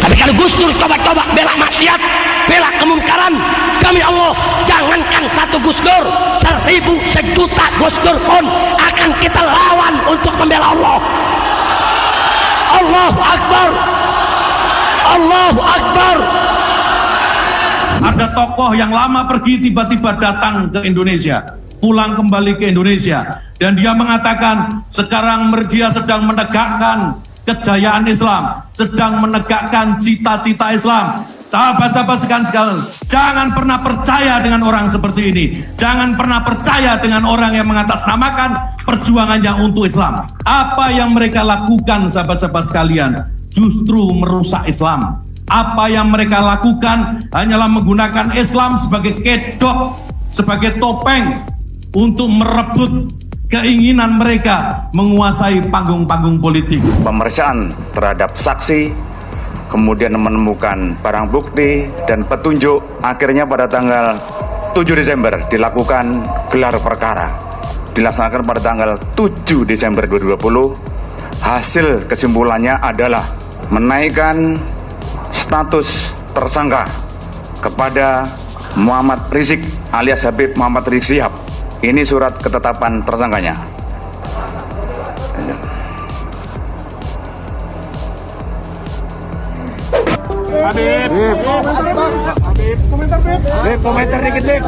Tapi kalau Gus Dur coba-coba bela maksiat, bela kemungkaran, demi Allah, jangankan satu Gus Dur, 1000 sejuta Gus Dur pun akan kita lawan untuk membela Allah. Allahu Akbar, Allahu Akbar. Ada tokoh yang lama pergi tiba-tiba datang ke Indonesia, pulang kembali ke Indonesia, dan dia mengatakan sekarang dia sedang menegakkan kejayaan Islam, sedang menegakkan cita-cita Islam. Sahabat-sahabat sekalian, jangan pernah percaya dengan orang seperti ini. Jangan pernah percaya dengan orang yang mengatasnamakan perjuangannya untuk Islam. Apa yang mereka lakukan, sahabat-sahabat sekalian, justru merusak Islam. Apa yang mereka lakukan hanyalah menggunakan Islam sebagai kedok, sebagai topeng untuk merebut keinginan mereka menguasai panggung-panggung politik. Pemeriksaan terhadap saksi, kemudian menemukan barang bukti dan petunjuk. Akhirnya pada tanggal 7 Desember dilakukan gelar perkara. Dilaksanakan pada tanggal 7 Desember 2020. Hasil kesimpulannya adalah menaikkan status tersangka kepada Muhammad Rizik alias Habib Muhammad Rizik Syihab. Ini surat ketetapan tersangkanya. Habib, komentar dikit, Bib.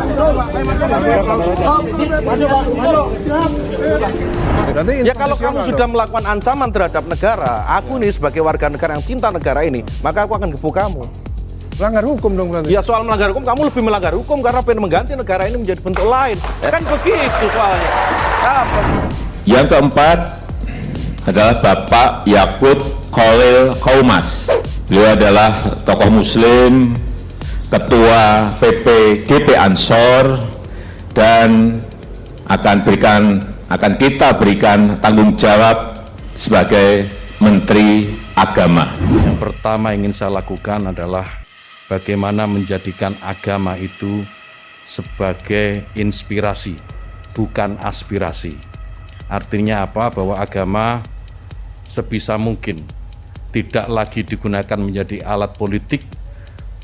Ya kalau kamu sudah melakukan ancaman terhadap negara, aku nih sebagai warga negara yang cinta negara ini, maka aku akan gebuk kamu. Melanggar hukum dong berarti. Ya soal melanggar hukum, kamu lebih melanggar hukum karena pengen mengganti negara ini menjadi bentuk lain. Kan begitu soalnya. Apa? Yang keempat adalah Bapak Yakut Khalil Qaumas. Beliau adalah tokoh muslim, ketua PPGP Ansor, dan akan kita berikan tanggung jawab sebagai Menteri Agama. Yang pertama ingin saya lakukan adalah bagaimana menjadikan agama itu sebagai inspirasi, bukan aspirasi. Artinya apa? Bahwa agama sebisa mungkin tidak lagi digunakan menjadi alat politik,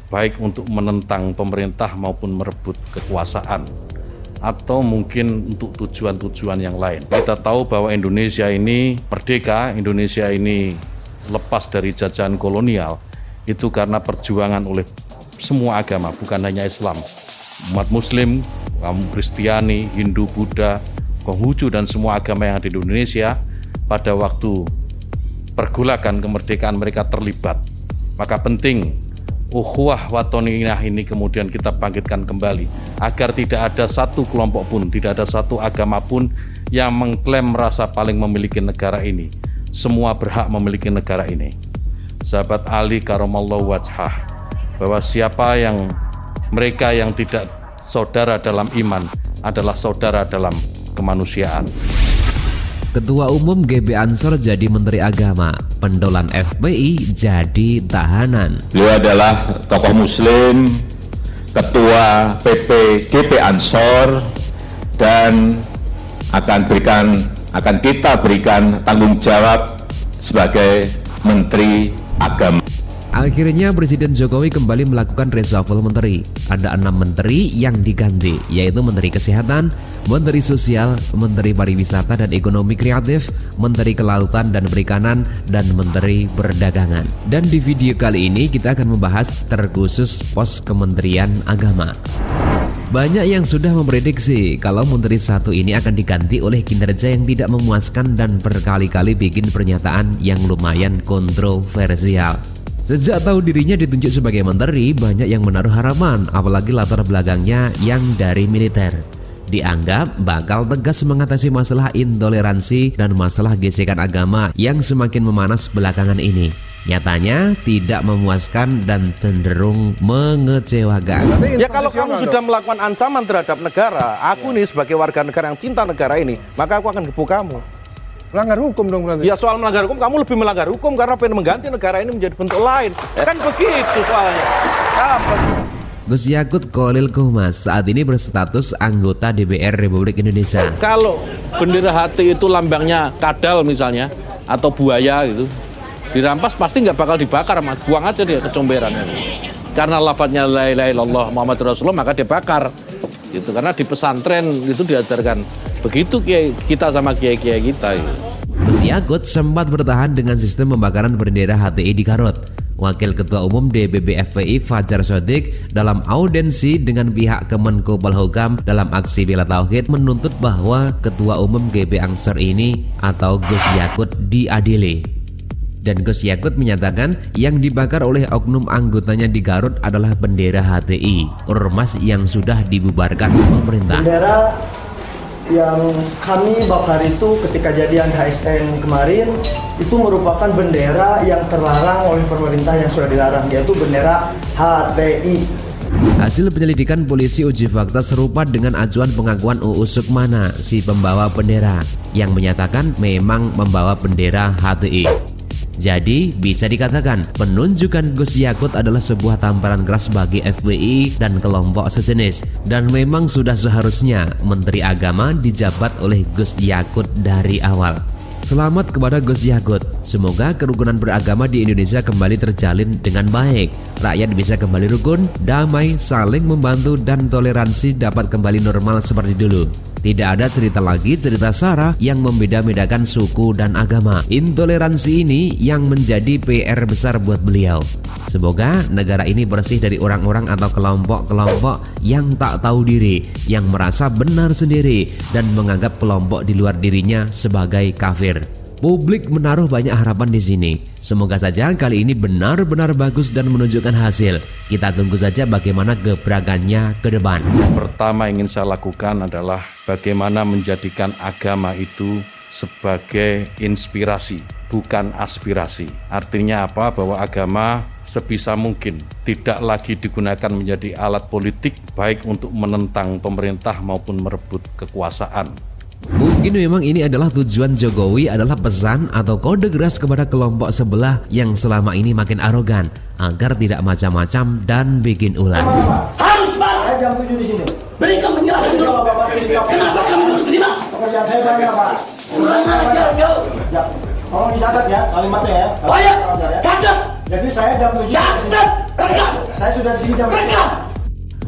baik untuk menentang pemerintah maupun merebut kekuasaan, atau mungkin untuk tujuan-tujuan yang lain. Kita tahu bahwa Indonesia ini merdeka, Indonesia ini lepas dari jajahan kolonial, itu karena perjuangan oleh semua agama, bukan hanya Islam. Umat Muslim, kaum Kristiani, Hindu, Buddha, Konghucu, dan semua agama yang ada di Indonesia pada waktu pergolakan kemerdekaan mereka terlibat. Maka penting ukhuwah watoniyah ini kemudian kita bangkitkan kembali agar tidak ada satu kelompok pun, tidak ada satu agama pun yang mengklaim merasa paling memiliki negara ini. Semua berhak memiliki negara ini. Sahabat Ali karamallahu wajhah, bahwa siapa yang mereka yang tidak saudara dalam iman adalah saudara dalam kemanusiaan. Ketua Umum GB Ansor jadi Menteri Agama, pendolan FPI jadi tahanan. Beliau adalah tokoh muslim, ketua PPGP Ansor, dan akan kita berikan tanggung jawab sebagai Menteri Agama. Akhirnya Presiden Jokowi kembali melakukan reshuffle menteri. Ada 6 menteri yang diganti, yaitu Menteri Kesehatan, Menteri Sosial, Menteri Pariwisata dan Ekonomi Kreatif, Menteri Kelautan dan Perikanan, dan Menteri Perdagangan. Dan di video kali ini kita akan membahas terkhusus pos Kementerian Agama. Banyak yang sudah memprediksi kalau Menteri satu ini akan diganti oleh kinerja yang tidak memuaskan dan berkali-kali bikin pernyataan yang lumayan kontroversial. Sejak tahu dirinya ditunjuk sebagai menteri, banyak yang menaruh harapan, apalagi latar belakangnya yang dari militer. Dianggap bakal tegas mengatasi masalah intoleransi dan masalah gesekan agama yang semakin memanas belakangan ini. Nyatanya tidak memuaskan dan cenderung mengecewakan. Ya kalau kamu sudah melakukan ancaman terhadap negara, aku nih sebagai warga negara yang cinta negara ini, maka aku akan gebuk kamu. Melanggar hukum dong berarti. Ya soal melanggar hukum, kamu lebih melanggar hukum karena pengen mengganti negara ini menjadi bentuk lain. Kan begitu soalnya. Apa? Gus Yakut Khalil Qaumas saat ini berstatus anggota DPR Republik Indonesia. Kalau bendera hati itu lambangnya kadal misalnya, atau buaya gitu, dirampas pasti nggak bakal dibakar, buang aja dia ke comberan. Karena lafadznya la ilaha illallah Muhammadur Rasulullah maka dia bakar. Gitu. Karena di pesantren itu diajarkan begitu kita sama kiai-kiai kita. Gus Yakut sempat bertahan dengan sistem pembakaran bendera HTI di Garut. Wakil Ketua Umum DPP FPI Fajar Shodiq dalam audensi dengan pihak Kemenko Polhukam dalam aksi bela tauhid menuntut bahwa Ketua Umum GB Ansor ini atau Gus Yakut diadili. Dan Gus Yakut menyatakan yang dibakar oleh oknum anggotanya di Garut adalah bendera HTI, ormas yang sudah dibubarkan pemerintah. Bendera yang kami bakar itu ketika jadian HSN kemarin itu merupakan bendera yang terlarang oleh pemerintah yang sudah dilarang, yaitu bendera HTI. Hasil penyelidikan polisi uji fakta serupa dengan acuan pengakuan UU Sukmana, si pembawa bendera, yang menyatakan memang membawa bendera HTI. Jadi bisa dikatakan penunjukan Gus Yakut adalah sebuah tamparan keras bagi FPI dan kelompok sejenis, dan memang sudah seharusnya Menteri Agama dijabat oleh Gus Yakut dari awal. Selamat kepada Gus Yakut. Semoga kerukunan beragama di Indonesia kembali terjalin dengan baik. Rakyat bisa kembali rukun, damai, saling membantu, dan toleransi dapat kembali normal seperti dulu. Tidak ada cerita lagi cerita sara yang membeda-bedakan suku dan agama. Intoleransi ini yang menjadi PR besar buat beliau. Semoga negara ini bersih dari orang-orang atau kelompok-kelompok yang tak tahu diri, yang merasa benar sendiri dan menganggap kelompok di luar dirinya sebagai kafir. Publik menaruh banyak harapan di sini. Semoga saja kali ini benar-benar bagus dan menunjukkan hasil. Kita tunggu saja bagaimana gebrakannya ke depan. Pertama ingin saya lakukan adalah bagaimana menjadikan agama itu sebagai inspirasi, bukan aspirasi. Artinya apa? Bahwa agama sebisa mungkin tidak lagi digunakan menjadi alat politik, baik untuk menentang pemerintah maupun merebut kekuasaan. Mungkin memang ini adalah tujuan Jokowi, adalah pesan atau kode keras kepada kelompok sebelah yang selama ini makin arogan agar tidak macam-macam dan bikin ulah. Harus Pak. Jam 7 di sini. Berikan penjelasan dulu. Kenapa kami baru terima? Pekerjaan saya banyak Pak. Kurang ajar kau. Ya. Tolong dicatat ya kalimatnya ya. Oh ya. Catat. Jadi saya jam 7 di sini. Catat. Rekam. Saya sudah di sini jam 7.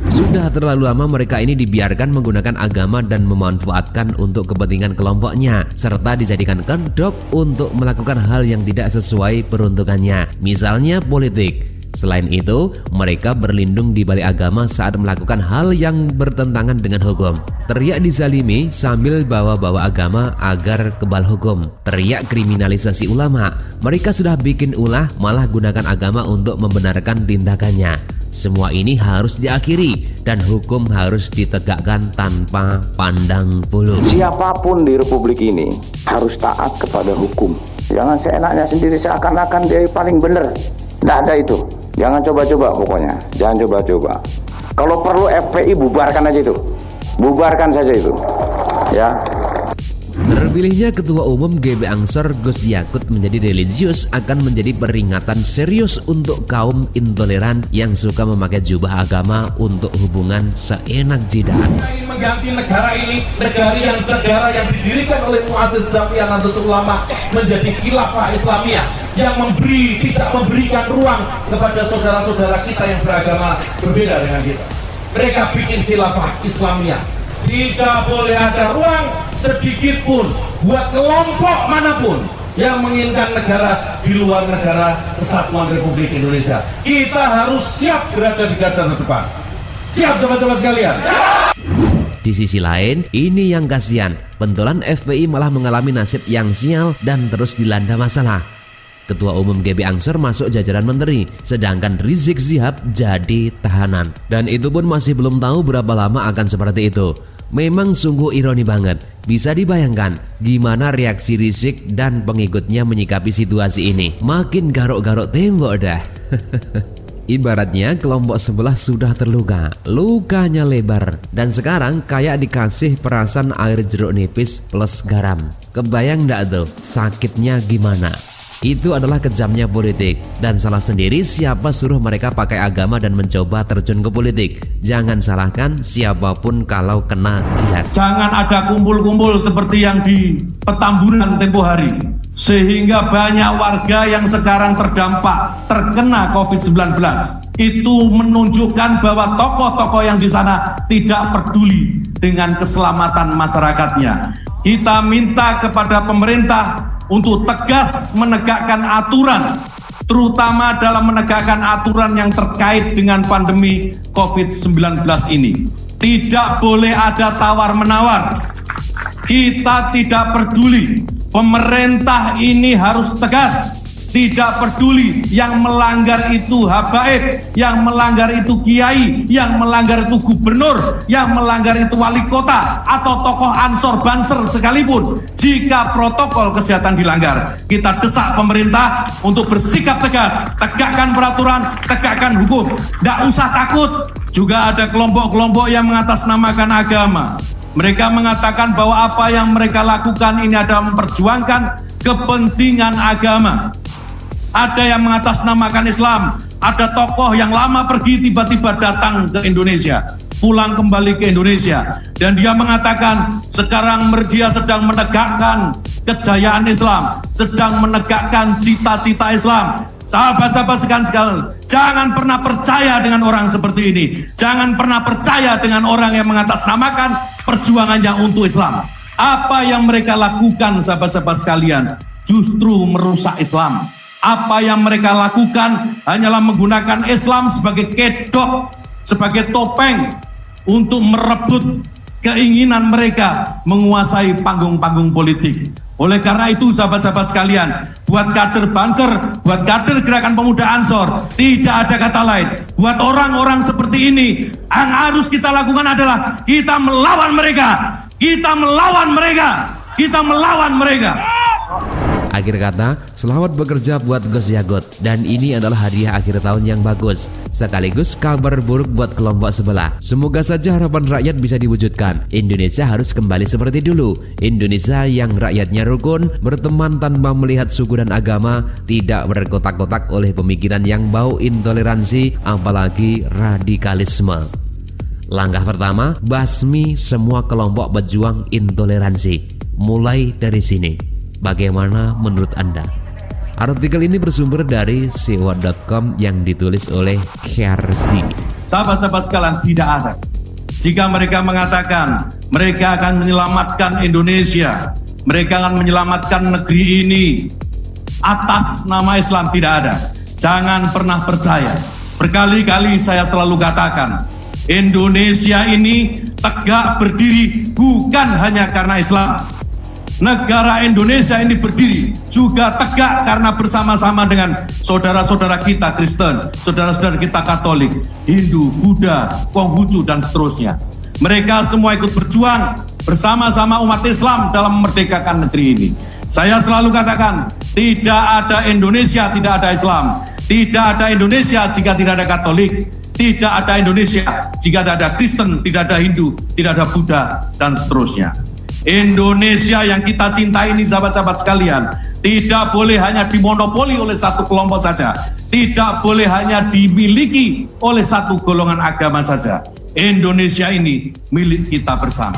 Sudah terlalu lama mereka ini dibiarkan menggunakan agama dan memanfaatkan untuk kepentingan kelompoknya, serta dijadikan kedok untuk melakukan hal yang tidak sesuai peruntukannya, misalnya politik. Selain itu, mereka berlindung di balik agama saat melakukan hal yang bertentangan dengan hukum. Teriak dizalimi sambil bawa-bawa agama agar kebal hukum. Teriak kriminalisasi ulama. Mereka sudah bikin ulah, malah gunakan agama untuk membenarkan tindakannya. Semua ini harus diakhiri dan hukum harus ditegakkan tanpa pandang bulu. Siapapun di Republik ini harus taat kepada hukum. Jangan seenaknya sendiri seakan-akan dia paling benar. Tidak ada itu. Jangan coba-coba pokoknya. Jangan coba-coba. Kalau perlu FPI bubarkan aja itu. Bubarkan saja itu. Ya. Terpilihnya Ketua Umum GB Ansor Gus Yakut menjadi religius akan menjadi peringatan serius untuk kaum intoleran yang suka memakai jubah agama untuk hubungan seenak jidat. Mengganti negara ini, negara yang didirikan oleh Mu'azzez Jami'ah Nahdlatul Ulama menjadi khilafah Islamiyah yang tidak memberikan ruang kepada saudara-saudara kita yang beragama berbeda dengan kita. Mereka bikin khilafah Islamiyah. Tidak boleh ada ruang sedikit pun buat kelompok manapun yang menginginkan negara di luar negara kesatuan Republik Indonesia. Kita harus siap berada di garda terdepan. Siap sobat-sobat sekalian. Di sisi lain, ini yang kasihan, pentolan FPI malah mengalami nasib yang sial dan terus dilanda masalah. Ketua Umum GB Ansor masuk jajaran menteri, sedangkan Rizik Syihab jadi tahanan. Dan itu pun masih belum tahu berapa lama akan seperti itu. Memang sungguh ironi banget. Bisa dibayangkan gimana reaksi Rizik dan pengikutnya menyikapi situasi ini. Makin garuk-garuk tembok dah. Ibaratnya kelompok sebelah sudah terluka, lukanya lebar, dan sekarang kayak dikasih perasan air jeruk nipis plus garam. Kebayang ndak tuh sakitnya gimana? Itu adalah kejamnya politik, dan salah sendiri siapa suruh mereka pakai agama dan mencoba terjun ke politik. Jangan salahkan siapapun kalau kena gilas. Jangan ada kumpul-kumpul seperti yang di Petamburan tempo hari. Sehingga banyak warga yang sekarang terkena COVID-19. Itu menunjukkan bahwa tokoh-tokoh yang di sana tidak peduli dengan keselamatan masyarakatnya. Kita minta kepada pemerintah untuk tegas menegakkan aturan, terutama dalam menegakkan aturan yang terkait dengan pandemi COVID-19 ini. Tidak boleh ada tawar-menawar. Kita tidak peduli. Pemerintah ini harus tegas. Tidak peduli yang melanggar itu habaib, yang melanggar itu kiai, yang melanggar itu gubernur, yang melanggar itu wali kota, atau tokoh ansor banser sekalipun. Jika protokol kesehatan dilanggar, kita desak pemerintah untuk bersikap tegas, tegakkan peraturan, tegakkan hukum. Tidak usah takut. Juga ada kelompok-kelompok yang mengatasnamakan agama. Mereka mengatakan bahwa apa yang mereka lakukan ini adalah memperjuangkan kepentingan agama. Ada yang mengatasnamakan Islam, ada tokoh yang lama pergi tiba-tiba datang ke Indonesia, pulang kembali ke Indonesia, dan dia mengatakan sekarang dia sedang menegakkan kejayaan Islam, sedang menegakkan cita-cita Islam. Sahabat-sahabat sekalian, jangan pernah percaya dengan orang seperti ini. Jangan pernah percaya dengan orang yang mengatasnamakan perjuangannya untuk Islam. Apa yang mereka lakukan, sahabat-sahabat sekalian, justru merusak Islam. Apa yang mereka lakukan hanyalah menggunakan Islam sebagai kedok, sebagai topeng untuk merebut keinginan mereka menguasai panggung-panggung politik. Oleh karena itu, sahabat-sahabat sekalian, buat kader Banser, buat kader Gerakan Pemuda Ansor, tidak ada kata lain. Buat orang-orang seperti ini, yang harus kita lakukan adalah kita melawan mereka. Kita melawan mereka. Kita melawan mereka. Akhir kata, selamat bekerja buat Gus Yagut. Dan ini adalah hadiah akhir tahun yang bagus, sekaligus kabar buruk buat kelompok sebelah. Semoga saja harapan rakyat bisa diwujudkan. Indonesia harus kembali seperti dulu. Indonesia yang rakyatnya rukun, berteman tanpa melihat suku dan agama, tidak berkotak-kotak oleh pemikiran yang bau intoleransi, apalagi radikalisme. Langkah pertama, basmi semua kelompok pejuang intoleransi. Mulai dari sini. Bagaimana menurut Anda? Artikel ini bersumber dari siwa.com yang ditulis oleh Kherdi. Sahabat-sahabat sekalian, tidak ada. Jika mereka mengatakan mereka akan menyelamatkan Indonesia, mereka akan menyelamatkan negeri ini atas nama Islam, tidak ada. Jangan pernah percaya. Berkali-kali saya selalu katakan, Indonesia ini tegak berdiri bukan hanya karena Islam. Negara Indonesia ini berdiri juga tegak karena bersama-sama dengan saudara-saudara kita Kristen, saudara-saudara kita Katolik, Hindu, Buddha, Konghucu, dan seterusnya. Mereka semua ikut berjuang bersama-sama umat Islam dalam memerdekakan negeri ini. Saya selalu katakan, tidak ada Indonesia, tidak ada Islam. Tidak ada Indonesia jika tidak ada Katolik. Tidak ada Indonesia jika tidak ada Kristen, tidak ada Hindu, tidak ada Buddha, dan seterusnya. Indonesia yang kita cintai ini, sahabat-sahabat sekalian, tidak boleh hanya dimonopoli oleh satu kelompok saja. Tidak boleh hanya dimiliki oleh satu golongan agama saja. Indonesia ini milik kita bersama.